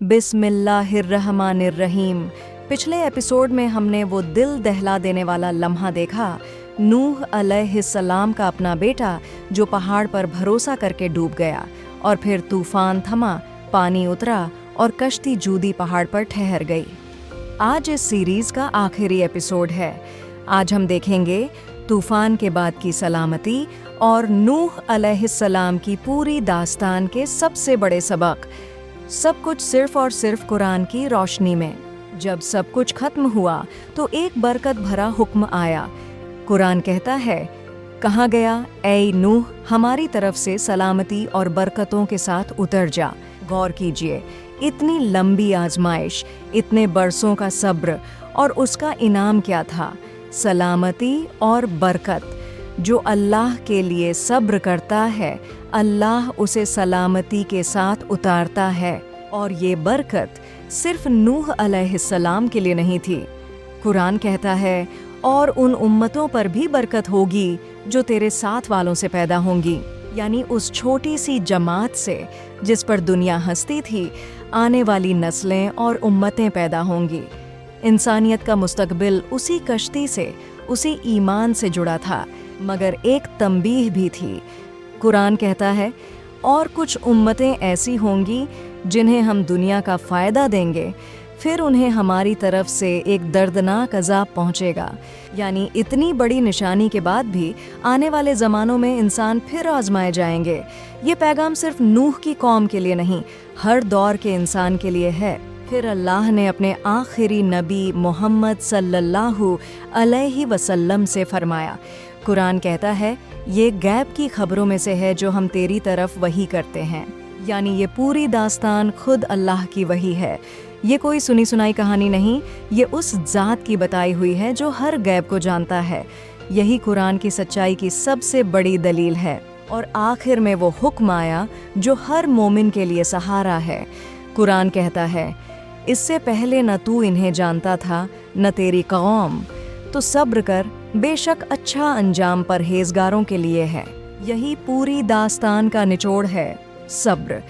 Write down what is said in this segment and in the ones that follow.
बिस्मिल्लाहिर्रहमानिर्रहीम। पिछले एपिसोड में हमने वो दिल दहला देने वाला लम्हा देखा, नूह अलैहिस्सलाम का अपना बेटा जो पहाड़ पर भरोसा करके डूब गया, और फिर तूफान थमा, पानी उतरा और कश्ती जूदी पहाड़ पर ठहर गई। आज इस सीरीज का आखिरी एपिसोड है। आज हम देखेंगे तूफान के बाद की सलामती और नूह अलैहिस्सलाम की पूरी दास्तान के सबसे बड़े सबक। सब कुछ सिर्फ और सिर्फ कुरान की रोशनी में। जब सब कुछ खत्म हुआ तो एक बरकत भरा हुक्म आया। कुरान कहता है, कहा गया, ऐ नूह, हमारी तरफ से सलामती और बरकतों के साथ उतर जा। गौर कीजिए, इतनी लंबी आजमाइश, इतने बरसों का सब्र, और उसका इनाम क्या था? सलामती और बरकत। जो अल्लाह के लिए सब्र करता है, अल्लाह उसे सलामती के साथ उतारता है। और ये बरकत सिर्फ नूह अलैहिस्सलाम के लिए नहीं थी। कुरान कहता है, और उन उम्मतों पर भी बरकत होगी जो तेरे साथ वालों से पैदा होंगी, यानी उस छोटी सी जमात से जिस पर दुनिया हंसती थी, आने वाली नस्लें और उम्मतें पैदा होंगी। इंसानियत का मुस्तकबिल उसी कश्ती से, उसी ईमान से जुड़ा था, मगर एक तंबीह भी थी। कुरान कहता है, और कुछ उम्मतें ऐसी होंगी जिन्हें हम दुनिया का फ़ायदा देंगे, फिर उन्हें हमारी तरफ से एक दर्दनाक अज़ाब पहुंचेगा। यानी इतनी बड़ी निशानी के बाद भी आने वाले ज़मानों में इंसान फिर आजमाए जाएंगे। ये पैगाम सिर्फ नूह की कौम के लिए नहीं, हर दौर के इंसान के लिए है। फिर अल्लाह ने अपने आखिरी नबी मोहम्मद सल्लल्लाहु अलैहि वसल्लम से फरमाया। कुरान कहता है, ये गैब की खबरों में से है जो हम तेरी तरफ वही करते हैं। यानी ये पूरी दास्तान खुद अल्लाह की वही है। ये कोई सुनी सुनाई कहानी नहीं, ये उस ज़ात की बताई हुई है जो हर गैब को जानता है। यही कुरान की सच्चाई की सबसे बड़ी दलील है। और आखिर में वो हुक्म आया जो हर मोमिन के लिए सहारा है। कुरान कहता है, इससे पहले न तू इन्हें जानता था न तेरी कौम, तो सब्र कर, बेशक अच्छा अंजाम परहेजगारों के लिए है। यही पूरी दास्तान का निचोड़ है, सब्र।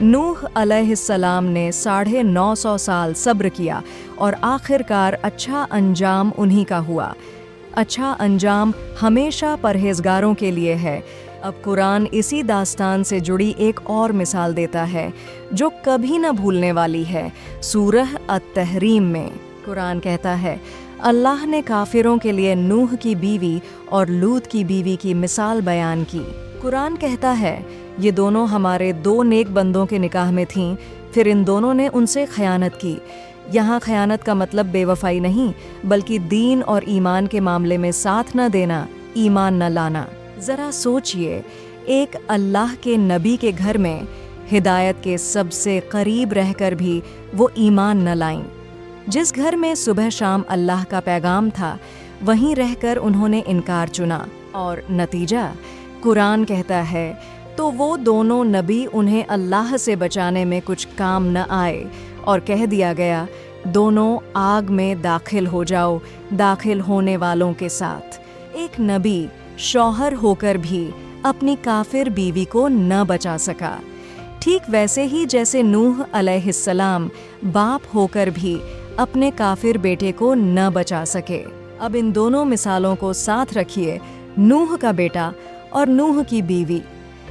नूह अलैहिस्सलाम ने 950 साल सब्र किया और आखिरकार अच्छा अंजाम उन्हीं का हुआ। अच्छा अंजाम हमेशा परहेजगारों के लिए है। अब कुरान इसी दास्तान से जुड़ी एक और मिसाल देता है जो कभी न भूलने वाली है। सूरह अत-तहरीम में कुरान कहता है, अल्लाह ने काफिरों के लिए नूह की बीवी और लूत की बीवी की मिसाल बयान की। कुरान कहता है, ये दोनों हमारे दो नेक बंदों के निकाह में थीं, फिर इन दोनों ने उनसे खयानत की। यहाँ खयानत का मतलब बेवफाई नहीं, बल्कि दीन और ईमान के मामले में साथ न देना, ईमान न लाना। ज़रा सोचिए, एक अल्लाह के नबी के घर में हिदायत के सबसे करीब रहकर भी वो ईमान न लाईं। जिस घर में सुबह शाम अल्लाह का पैगाम था, वहीं रहकर उन्होंने इनकार चुना, और नतीजा कुरान कहता है, तो वो दोनों नबी उन्हें अल्लाह से बचाने में कुछ काम न आए, और कह दिया गया, दोनों आग में दाखिल हो जाओ, दाखिल होने वालों के साथ। एक नबी शौहर होकर भी अपनी काफिर बीवी को न बचा सका। ठीक वैसे ही जैसे नूह अलैहिस्सलाम बाप होकर भी अपने काफिर बेटे को न बचा सके। अब इन दोनों मिसालों को साथ रखिए, नूह का बेटा और नूह की बीवी।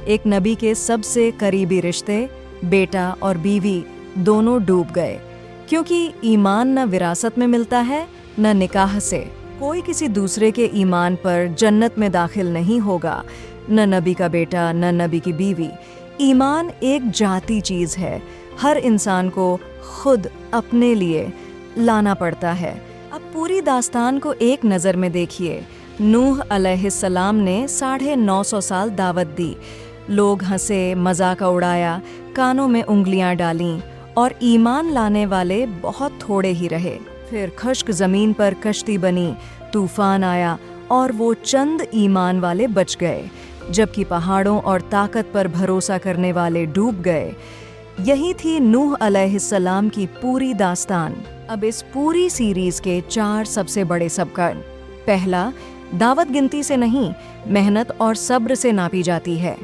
एक नबी के सबसे करीबी रिश्ते, बेटा और बीवी, दोनों डूब गए, क्योंकि ईमान न विरासत में मिलता है न निकाह से। कोई किसी दूसरे के ईमान पर जन्नत में दाखिल नहीं होगा, न नबी का बेटा न नबी की बीवी। ईमान एक जाती चीज़ है, हर इंसान को खुद अपने लिए लाना पड़ता है। अब पूरी दास्तान को एक नज़र में देखिए। नूह अलैहिस्सलाम ने 950 साल दावत दी। लोग हंसे, मजाक उड़ाया, कानों में उंगलियां डालीं, और ईमान लाने वाले बहुत थोड़े ही रहे। फिर खुश्क ज़मीन पर कश्ती बनी, तूफान आया, और वो चंद ईमान वाले बच गए, जबकि पहाड़ों और ताकत पर भरोसा करने वाले डूब गए। यही थी नूह अलैहिस्सलाम की पूरी दास्तान। अब इस पूरी सीरीज के 4 सबसे बड़े सबक। पहला, दावत गिनती से नहीं, मेहनत और सब्र से नापी जाती है।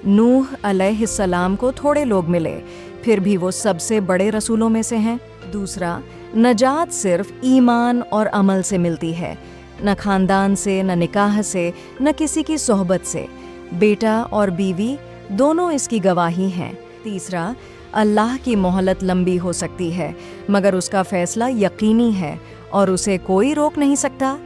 नूह अलैहिस्सलाम को थोड़े लोग मिले, फिर भी वो सबसे बड़े रसूलों में से हैं। दूसरा, नजात सिर्फ ईमान और अमल से मिलती है, न खानदान से, न निकाह से, न किसी की सोहबत से। बेटा और बीवी दोनों इसकी गवाही हैं। तीसरा, अल्लाह की मोहलत लंबी हो सकती है, मगर उसका फैसला यकीनी है और उसे कोई रोक नहीं सकता,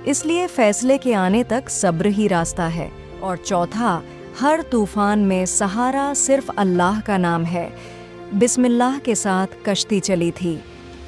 इसलिए फैसले के आने तक सब्र ही रास्ता है। और चौथा, हर तूफान में सहारा सिर्फ अल्लाह का नाम है। बिस्मिल्लाह के साथ कश्ती चली थी।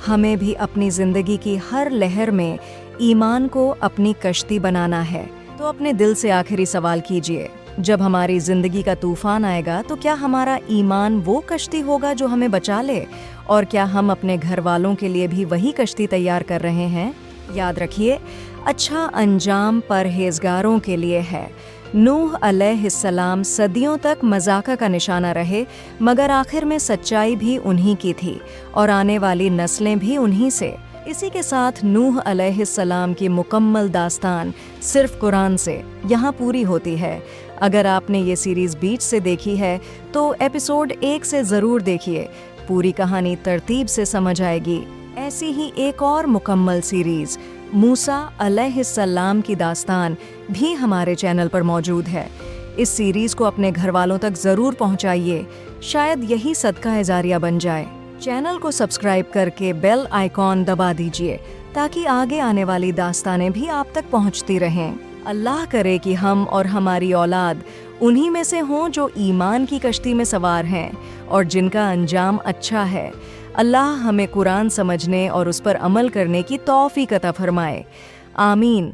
हमें भी अपनी ज़िंदगी की हर लहर में ईमान को अपनी कश्ती बनाना है। तो अपने दिल से आखिरी सवाल कीजिए, जब हमारी ज़िंदगी का तूफान आएगा तो क्या हमारा ईमान वो कश्ती होगा जो हमें बचा ले? और क्या हम अपने घर वालों के लिए भी वही कश्ती तैयार कर रहे हैं? याद रखिए, अच्छा अंजाम परहेज़गारों के लिए है। नूह अलैहिस्सलाम सदियों तक मजाका का निशाना रहे, मगर आखिर में सच्चाई भी उन्हीं की थी और आने वाली नस्लें भी उन्हीं से। इसी के साथ नूह अलैहिस्सलाम की मुकम्मल दास्तान सिर्फ कुरान से यहाँ पूरी होती है। अगर आपने ये सीरीज़ बीच से देखी है तो एपिसोड 1 से ज़रूर देखिए, पूरी कहानी तरतीब से समझ आएगी। ऐसी ही एक और मुकम्मल सीरीज़ मूसा अलैहिस्सलाम की दास्तान भी हमारे चैनल पर मौजूद है। इस सीरीज़ को अपने घर वालों तक ज़रूर पहुंचाइए, शायद यही सदका ए जारिया बन जाए। चैनल को सब्सक्राइब करके बेल आइकॉन दबा दीजिए ताकि आगे आने वाली दास्तानें भी आप तक पहुंचती रहें। अल्लाह करे कि हम और हमारी औलाद उन्हीं में से हों जो ईमान की कश्ती में सवार हैं और जिनका अंजाम अच्छा है। अल्लाह हमें कुरान समझने और उस पर अमल करने की तौफीक अता फरमाए। आमीन।